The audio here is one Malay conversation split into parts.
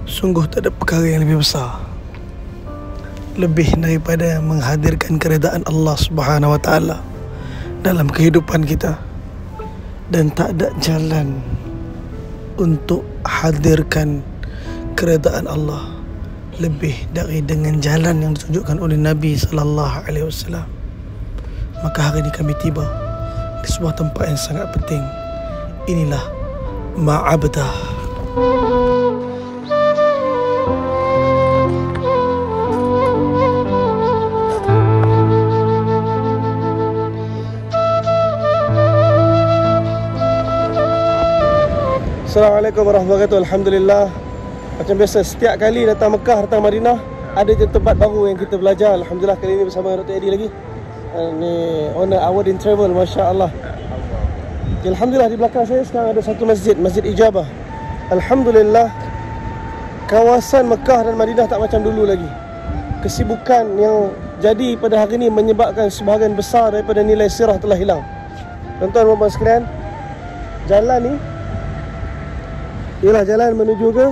Sungguh tak ada perkara yang lebih besar, lebih daripada menghadirkan keredaan Allah Subhanahu Wa Taala dalam kehidupan kita. Dan tak ada jalan untuk hadirkan keredaan Allah lebih dari dengan jalan yang ditunjukkan oleh Nabi sallallahu alaihi wasallam. Maka hari ini kami tiba di sebuah tempat yang sangat penting. Inilah Ma'abdah. Assalamualaikum warahmatullahi wabarakatuh. Alhamdulillah. Macam biasa, setiap kali datang Mekah, datang Madinah, ada je tempat baru yang kita belajar. Alhamdulillah, kali ini bersama Dr. Eddie lagi. Ni owner Awardin Travel, Masya Allah. Alhamdulillah, di belakang saya sekarang ada satu masjid, Masjid Ijabah. Alhamdulillah, kawasan Mekah dan Madinah tak macam dulu lagi. Kesibukan yang jadi pada hari ini menyebabkan sebahagian besar daripada nilai sirah telah hilang. Tuan-tuan dan puan sekalian, jalan ni ialah jalan menuju ke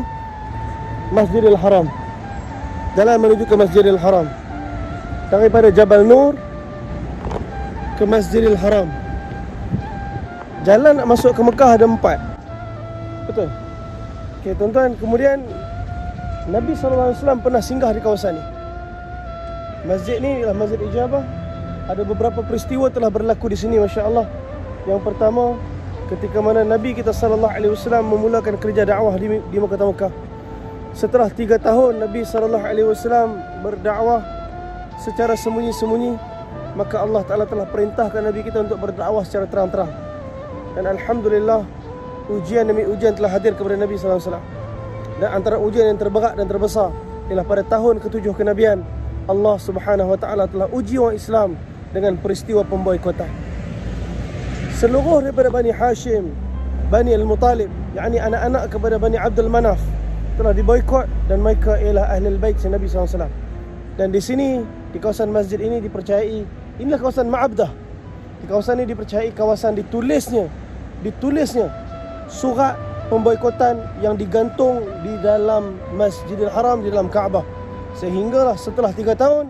Masjidil Haram. Jalan menuju ke Masjidil Haram, daripada Jabal Nur ke Masjidil Haram. Jalan nak masuk ke Mekah ada 4. Betul? Okey tuan-tuan, kemudian Nabi SAW pernah singgah di kawasan ni. Masjid ni ialah Masjid Ijabah. Ada beberapa peristiwa telah berlaku di sini, Masya Allah. Yang pertama, ketika mana Nabi kita sallallahu alaihi wasallam memulakan kerja dakwah di Kota Mekah. Setelah 3 tahun Nabi sallallahu alaihi wasallam berdakwah secara sembunyi-sembunyi, maka Allah Taala telah perintahkan Nabi kita untuk berdakwah secara terang-terang. Dan alhamdulillah, ujian demi ujian telah hadir kepada Nabi sallallahu alaihi wasallam. Dan antara ujian yang terberat dan terbesar ialah pada tahun ke-7 kenabian, Allah Subhanahu wa taala telah uji orang Islam dengan peristiwa pemboikotan. Seluruh daripada Bani Hashim, Bani Al-Muttalib, yakni anak-anak kepada Bani Abdul Manaf, telah diboikot, dan mereka ialah Ahlul Bait Nabi SAW. Dan di sini, di kawasan masjid ini dipercayai, inilah kawasan Ma'abdah. Di kawasan ini dipercayai kawasan ditulisnya surat pemboikotan yang digantung di dalam Masjidil Haram, di dalam Kaabah. Sehinggalah setelah 3 tahun,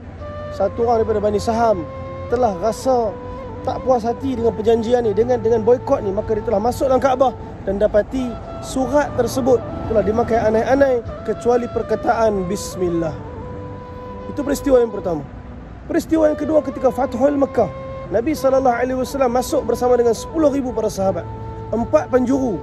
satu orang daripada Bani Saham telah rasa tak puas hati dengan perjanjian ni, dengan boikot ni, maka dia telah masuk dalam Kaabah dan dapati surat tersebut telah dimakai anai-anai kecuali perkataan Bismillah. Itu peristiwa yang pertama. Peristiwa yang kedua, ketika Fathul Mekah, Nabi SAW masuk bersama dengan 10,000 para sahabat. 4 penjuru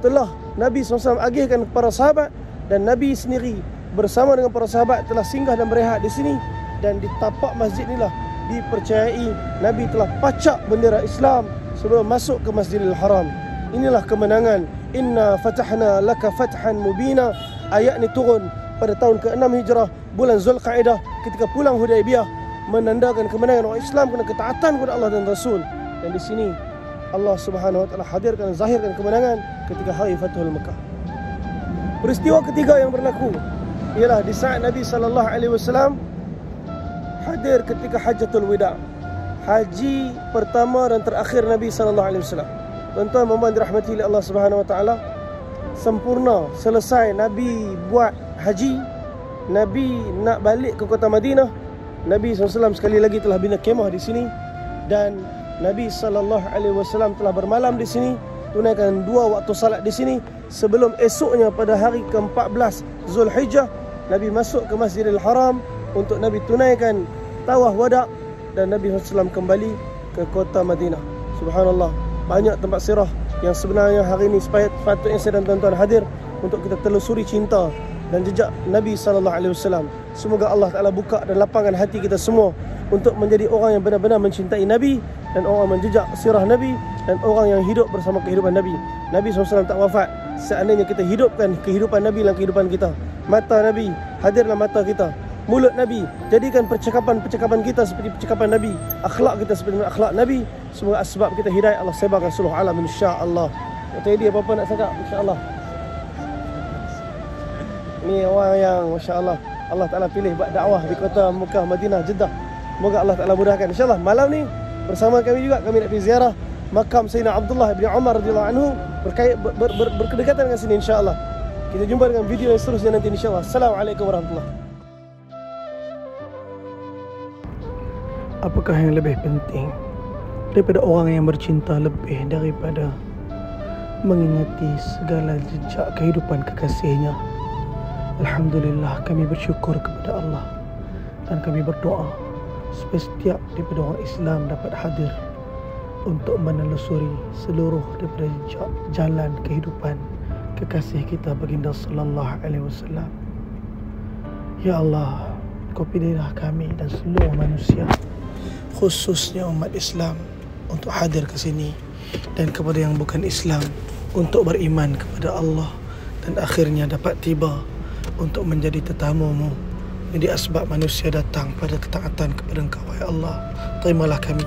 telah Nabi SAW agihkan para sahabat, dan Nabi sendiri bersama dengan para sahabat telah singgah dan berehat di sini. Dan di tapak masjid inilah dipercayai Nabi telah pacak bendera Islam sebelum masuk ke Masjidil Haram. Inilah kemenangan. Inna fatahna laka fathan mubina. Ayat ni turun pada tahun ke-6 Hijrah, bulan Zulqa'dah, ketika pulang Hudaybiyah, menandakan kemenangan orang Islam kerana ketaatan kepada Allah dan Rasul. Dan di sini Allah Subhanahu wa taala hadirkan, zahirkan kemenangan ketika hari Fathul Mekah. Peristiwa ketiga yang berlaku ialah di saat Nabi sallallahu alaihi wasallam hadir ketika Hajjatul Wida, haji pertama dan terakhir Nabi sallallahu alaihi wasallam. Tuan-tuan dan puan dirahmati oleh Allah Subhanahu wa taala, sempurna selesai Nabi buat haji, Nabi nak balik ke kota Madinah. Nabi SAW sekali lagi telah bina kemah di sini, dan Nabi sallallahu alaihi wasallam telah bermalam di sini, tunaikan 2 waktu salat di sini sebelum esoknya pada hari ke-14 Zulhijjah Nabi masuk ke Masjidil Haram untuk Nabi tunaikan tawaf wada, dan Nabi SAW kembali ke kota Madinah. Subhanallah, banyak tempat sirah yang sebenarnya hari ini sepatutnya saya dan tuan-tuan hadir untuk kita telusuri cinta dan jejak Nabi SAW. Semoga Allah Ta'ala buka dan lapangkan hati kita semua untuk menjadi orang yang benar-benar mencintai Nabi, dan orang menjejak sirah Nabi, dan orang yang hidup bersama kehidupan Nabi. Nabi SAW tak wafat. Seandainya kita hidupkan kehidupan Nabi dalam kehidupan kita, mata Nabi hadirlah mata kita, mulut Nabi, jadikan percakapan-percakapan kita seperti percakapan Nabi, akhlak kita seperti akhlak Nabi. Semoga asbab kita hidayah Allah sebarkan seluruh alam, insya-Allah. Dr. Eddie apa-apa nak cakap, insya-Allah. Ni orang yang masya-Allah Allah Taala pilih buat dakwah di kota Mekah, Madinah, Jeddah. Moga Allah Taala mudahkan. Insya-Allah malam ni bersama kami juga kami nak pergi ziarah makam Sayyidina Abdullah bin Umar radhiyallahu anhu, berkaitan dengan sini insya-Allah. Kita jumpa dengan video yang seterusnya nanti insyaAllah. Assalamualaikum warahmatullahi wabarakatuh. Apakah yang lebih penting daripada orang yang bercinta lebih daripada mengingati segala jejak kehidupan kekasihnya? Alhamdulillah, kami bersyukur kepada Allah dan kami berdoa supaya setiap daripada orang Islam dapat hadir untuk menelusuri seluruh daripada jejak jalan kehidupan kekasih kita baginda sallallahu alaihi wasallam. Ya Allah, Kau pilihlah kami dan seluruh manusia, khususnya umat Islam, untuk hadir ke sini, dan kepada yang bukan Islam untuk beriman kepada Allah dan akhirnya dapat tiba untuk menjadi tetamu-Mu. Jadi asbab manusia datang pada ketaatan kepada Engkau, ya Allah. Terimalah kami.